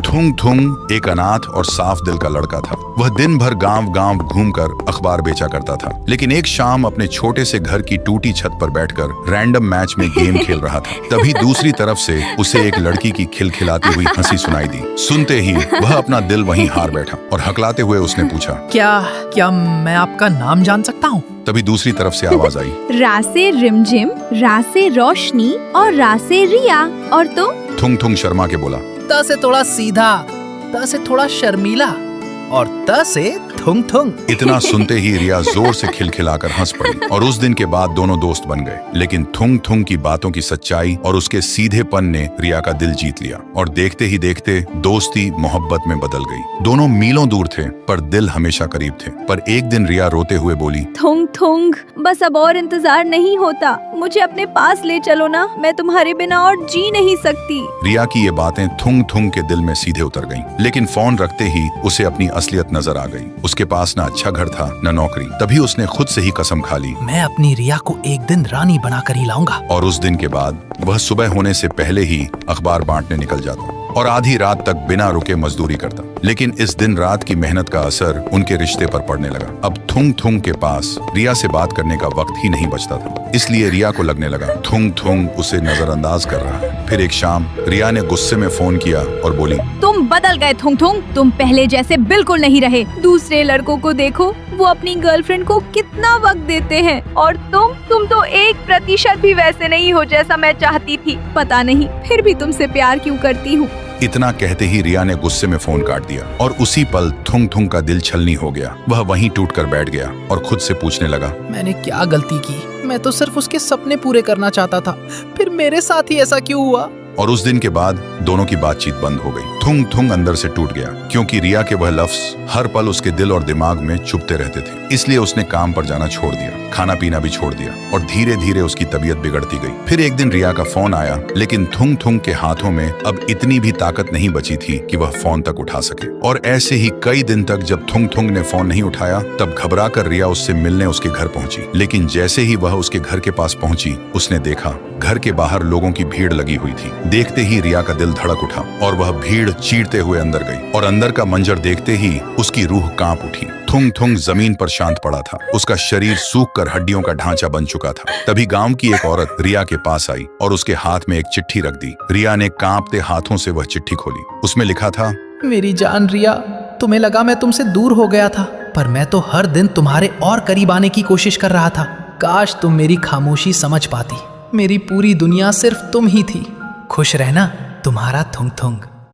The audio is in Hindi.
थुंग थुंग एक अनाथ और साफ दिल का लड़का था। वह दिन भर गांव-गांव घूमकर अखबार बेचा करता था, लेकिन एक शाम अपने छोटे से घर की टूटी छत पर बैठकर रैंडम मैच में गेम खेल रहा था। तभी दूसरी तरफ से उसे एक लड़की की खिलखिलाती हुई हंसी सुनाई दी। सुनते ही वह अपना दिल वहीं हार बैठा और हकलाते हुए उसने पूछा, क्या मैं आपका नाम जान सकता हूँ? तभी दूसरी तरफ से आवाज आई, रा से रिमझिम, रा से रोशनी और रा से रिया। और तो थुंग थुंग शर्मा के बोला, त से थोड़ा सीधा, त से थोड़ा शर्मीला और त से थुंग थुंग। इतना सुनते ही रिया जोर से खिलखिलाकर हंस पड़ी और उस दिन के बाद दोनों दोस्त बन गए। लेकिन थुंग थुंग की बातों की सच्चाई और उसके सीधेपन ने रिया का दिल जीत लिया और देखते ही देखते दोस्ती मोहब्बत में बदल गई। दोनों मीलों दूर थे पर दिल हमेशा करीब थे। पर एक दिन रिया रोते हुए बोली, थुंग थुंग, बस अब और इंतजार नहीं होता, मुझे अपने पास ले चलो ना, मैं तुम्हारे बिना और जी नहीं सकती। रिया की ये बातें थुंग थुंग के दिल में सीधे उतर गईं। लेकिन फोन रखते ही उसे अपनी असलियत नजर आ गई। उसके पास ना अच्छा घर था न नौकरी। तभी उसने खुद से ही कसम खा ली, मैं अपनी रिया को एक दिन रानी बनाकर ही लाऊंगा। और उस दिन के बाद वह सुबह होने से पहले ही अखबार बांटने निकल जाता और आधी रात तक बिना रुके मजदूरी करता। लेकिन इस दिन रात की मेहनत का असर उनके रिश्ते पर पड़ने लगा। अब थुंग थुंग के पास रिया से बात करने का वक्त ही नहीं बचता था। इसलिए रिया को लगने लगा थुंग थुंग उसे नजरअंदाज कर रहा है। फिर एक शाम रिया ने गुस्से में फोन किया और बोली, तुम बदल गए थुंग थुंग, तुम पहले जैसे बिल्कुल नहीं रहे। दूसरे लड़कों को देखो, वो अपनी गर्लफ्रेंड को कितना वक्त देते हैं, और तुम तो 1% भी वैसे नहीं हो जैसा मैं चाहती थी। पता नहीं फिर भी तुमसे प्यार क्यों करती हूँ। इतना कहते ही रिया ने गुस्से में फोन काट दिया और उसी पल थुंग थुंग का दिल छलनी हो गया। वह वहीं टूटकर बैठ गया और खुद से पूछने लगा, मैंने क्या गलती की? मैं तो सिर्फ उसके सपने पूरे करना चाहता था, फिर मेरे साथ ही ऐसा क्यों हुआ? और उस दिन के बाद दोनों की बातचीत बंद हो गई। थुंग थुंग अंदर से टूट गया क्योंकि रिया के वह लफ्ज हर पल उसके दिल और दिमाग में चुभते रहते थे। इसलिए उसने काम पर जाना छोड़ दिया, खाना पीना भी छोड़ दिया और धीरे धीरे उसकी तबीयत बिगड़ती गई। फिर एक दिन रिया का फोन आया, लेकिन थुंग थुंग के हाथों में अब इतनी भी ताकत नहीं बची थी कि वह फोन तक उठा सके। और ऐसे ही कई दिन तक जब थुंग थुंग ने फोन नहीं उठाया, तब घबरा कर रिया उससे मिलने उसके घर पहुंची। लेकिन जैसे ही वह उसके घर के पास पहुंची, उसने देखा घर के बाहर लोगों की भीड़ लगी हुई थी। देखते ही रिया का दिल धड़क उठा और वह भीड़ चीरते हुए अंदर गई और अंदर का मंजर देखते ही उसकी रूह कांप उठी। थुंग थुंग जमीन पर शांत पड़ा था, उसका शरीर सूख कर हड्डियों का ढांचा बन चुका था। तभी गांव की एक औरत रिया के पास आई और उसके हाथ में एक चिट्ठी रख दी। रिया ने कांपते हाथों से वह चिट्ठी खोली। उसमें लिखा था, मेरी जान रिया, तुम्हें लगा मैं तुमसे दूर हो गया था, पर मैं तो हर दिन तुम्हारे और करीब आने की कोशिश कर रहा था। काश तुम मेरी खामोशी समझ पाती। मेरी पूरी दुनिया सिर्फ तुम ही थी। खुश रहना, तुम्हारा थुंग थुंग।